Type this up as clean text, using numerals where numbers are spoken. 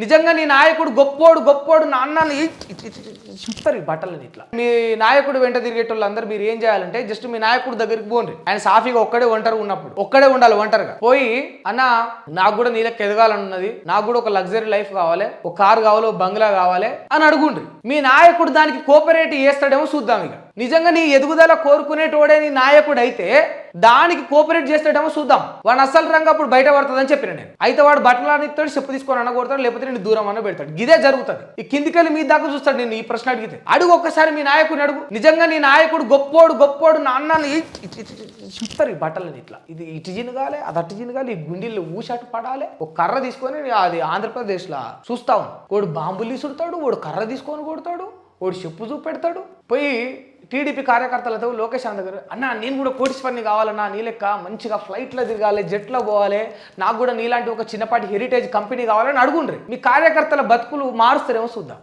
నిజంగా నీ నాయకుడు గొప్పోడు గొప్పోడు నాన్నని చెప్తారు ఈ బట్టలని ఇట్లా. మీ నాయకుడు వెంట తిరిగేటోళ్ళు అందరూ మీరు ఏం చేయాలంటే జస్ట్ మీ నాయకుడు దగ్గరికి పోండి. ఆయన సాఫీగా ఒక్కడే ఒంటరి ఉన్నప్పుడు ఒక్కడే ఉండాలి, ఒంటరిగా పోయి అన్న నాకు కూడా నీ లెక్క ఎదగాలని ఉన్నది, నాకు కూడా ఒక లగ్జరీ లైఫ్ కావాలి, ఒక కారు కావాలి, ఒక బంగ్లా కావాలి అని అడుగుండ్రి. మీ నాయకుడు దానికి కోఆపరేట్ చేస్తాడేమో చూద్దాం. ఇక నిజంగా నీ ఎదుగుదల కోరుకునేటోడే నీ నాయకుడు అయితే దానికి కోఆపరేట్ చేస్తాడేమో చూద్దాం. వాడు అసలు రంగు అప్పుడు బయట పడుతుందని చెప్పిన నేను. అయితే వాడు బట్టలు ఇస్తాడు, చెప్పు తీసుకొని అనగొడతాడు, లేకపోతే నేను దూరం అన్న పెడతాడు. ఇదే జరుగుతుంది. ఈ కిందికెళ్ళి మీ దాకా చూస్తాడు. నేను ఈ ప్రశ్న అడిగితే అడుగు, ఒక్కసారి మీ నాయకుడిని అడుగు. నిజంగా నీ నాయకుడు గొప్పోడు గొప్పోడు నాన్నని చెప్తారు ఈ బట్టలని ఇట్లా. ఇది ఇటు జినగాలి, అది అటు జినగాలి, ఈ గుండెల్లో ఊషాటు పడాలి. ఒక కర్ర తీసుకొని అది ఆంధ్రప్రదేశ్లో చూస్తా ఉన్నాం. వాడు బాంబులు తీసుడుతాడు, వాడు కర్ర తీసుకొని కొడతాడు, వాడు చెప్పు చూపెడతాడు. పోయి టీడీపీ కార్యకర్తలతో లోకేష్ అన్న దగ్గర అన్న నేను కూడా కోటీశ్వరిని కావాలన్నా, నీ లెక్క మంచిగా ఫ్లైట్లో తిరగాలి, జెట్లో పోవాలి, నాకు కూడా నీలాంటి ఒక చిన్నపాటి హెరిటేజ్ కంపెనీ కావాలని అడుగుండ్రి. మీ కార్యకర్తల బతుకులు మారుస్తారేమో చూద్దాం.